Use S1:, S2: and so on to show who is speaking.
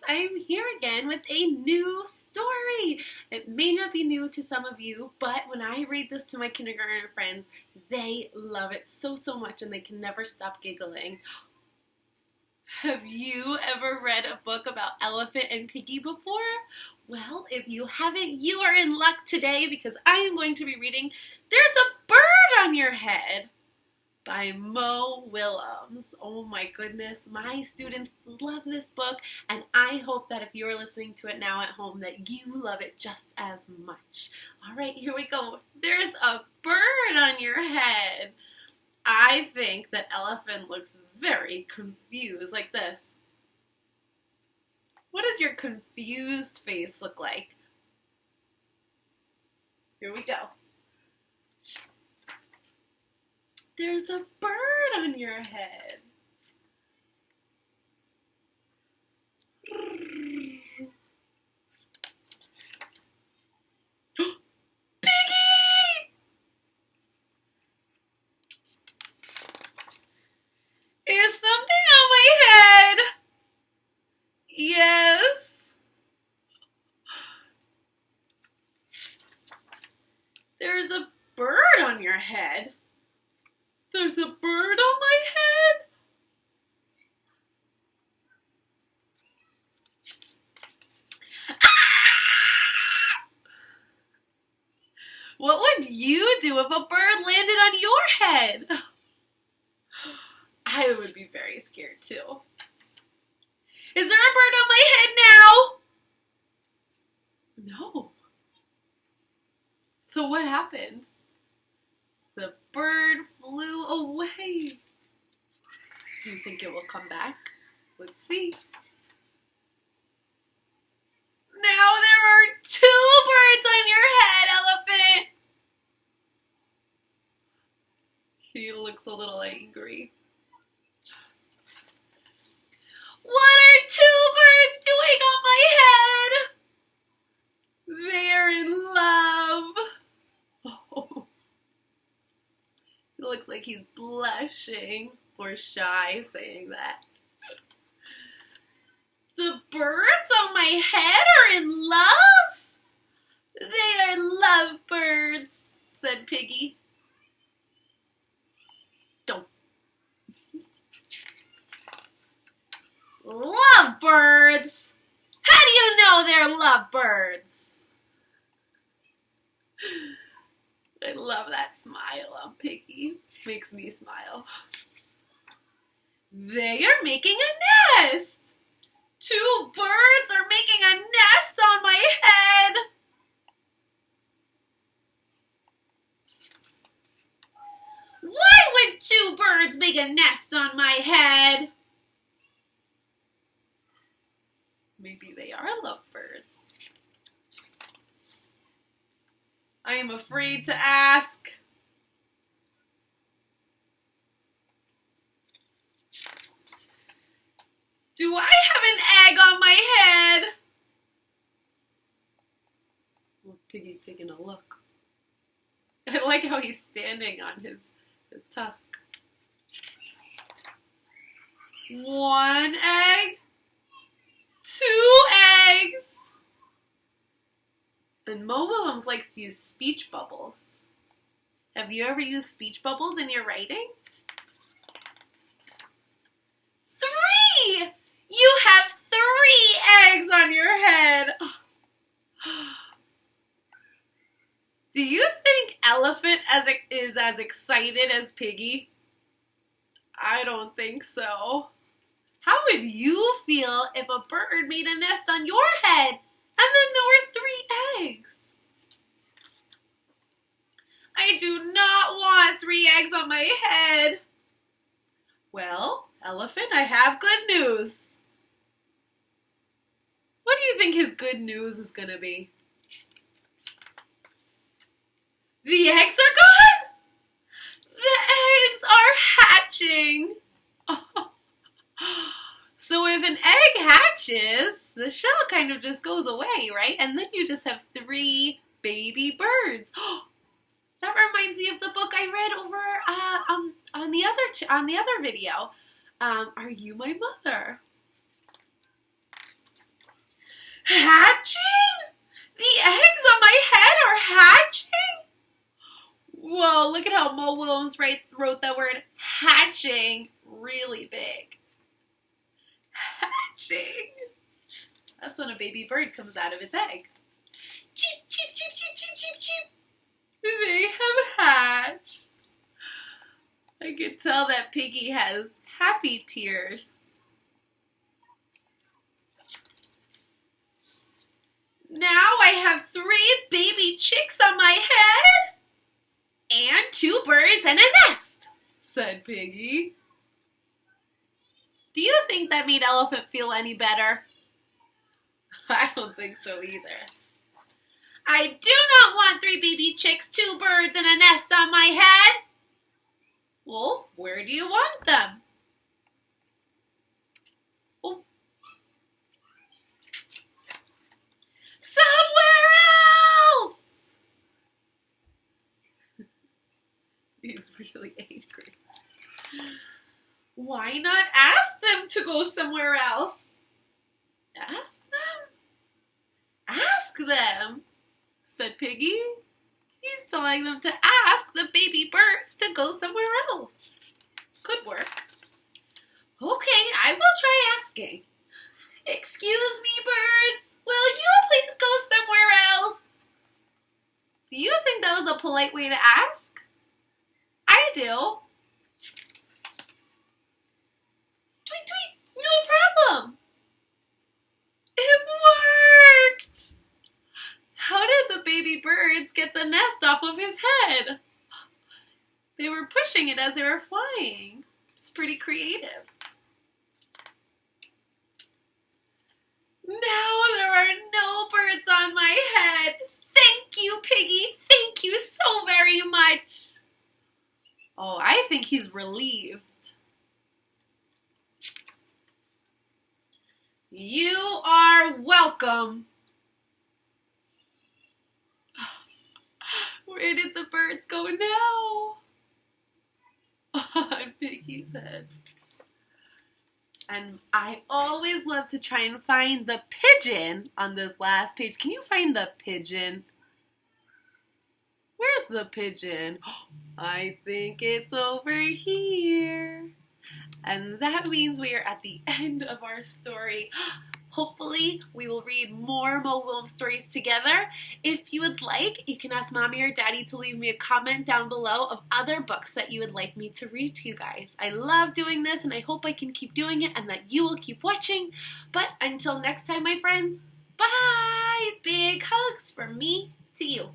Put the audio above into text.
S1: I'm here again with a new story. It may not be new to some of you, but when I read this to my kindergarten friends, they love it so much and they can never stop giggling. Have you ever read a book about Elephant and Piggy before? Well, if you haven't, you are in luck today because I am going to be reading There's a Bird on Your Head by Willems. Oh my goodness, my students love this book, and I hope that if you're listening to it now at home that you love it just as much. All right, here we go. There's a bird on your head. I think that Elephant looks very confused, like this. What does your confused face look like? Here we go. There's a bird on your head. Piggy! Is something on my head? Yes. There's a bird on your head. There's a bird on my head? Ah! What would you do if a bird landed on your head? I would be very scared too. Is there a bird on my head now? No. So what happened? The bird flew away. Do you think it will come back? Let's see. Now there are 2 birds on your head, Elephant. He looks a little angry. What are 2 birds doing on my head? They're in love. Oh. It looks like he's blushing or shy saying that. The birds on my head are in love? They are lovebirds, said Piggy. Don't. Lovebirds? How do you know they're lovebirds? I love that smile on Piggy. Makes me smile. They are making a nest. 2 birds are making a nest on my head. Why would 2 birds make a nest on my head? Maybe they are lovebirds. I am afraid to ask. Do I have an egg on my head? Well, Piggy's taking a look. I like how he's standing on his tusk. 1 egg. 2 eggs. And Willems likes to use speech bubbles. Have you ever used speech bubbles in your writing? 3! You have 3 eggs on your head. Do you think Elephant is as excited as Piggy? I don't think so. How would you feel if a bird made a nest on your head and then there were 3 eggs? I do not want 3 eggs on my head. Well, Elephant, I have good news. What do you think his good news is going to be? The eggs are gone? The eggs are hatching. So if an egg hatches, the shell kind of just goes away, right? And then you just have 3 baby birds. That reminds me of the book I read over on the other video. Are You My Mother? Hatching? The eggs on my head are hatching? Whoa, look at how Mo Willems wrote that word hatching really big. Hatching. That's when a baby bird comes out of its egg. Cheep, cheep, cheep, cheep, cheep, cheep, cheep. They have hatched. I can tell that Piggy has happy tears. Now I have 3 baby chicks on my head and 2 birds and a nest, said Piggy. Do you think that made Elephant feel any better? I don't think so either. I do not want 3 baby chicks, 2 birds, and a nest on my head. Well, where do you want them? Oh. Somewhere else! He's really angry. Why not ask them to go somewhere else? Ask them? Ask them, said Piggy. He's telling them to ask the baby birds to go somewhere else. Could work. Okay, I will try asking. Excuse me, birds. Will you please go somewhere else? Do you think that was a polite way to ask? I do. Tweet, tweet. No problem. It worked! How did the baby birds get the nest off of his head? They were pushing it as they were flying. It's pretty creative. Now there are no birds on my head. Thank you, Piggy. Thank you so very much. Oh, I think he's relieved. You are welcome. Where did the birds go now? On Piggy's head. And I always love to try and find the pigeon on this last page. Can you find the pigeon? Where's the pigeon? I think it's over here. And that means we are at the end of our story. Hopefully, we will read more Mo Willems stories together. If you would like, you can ask Mommy or Daddy to leave me a comment down below of other books that you would like me to read to you guys. I love doing this, and I hope I can keep doing it and that you will keep watching. But until next time, my friends, bye! Big hugs from me to you.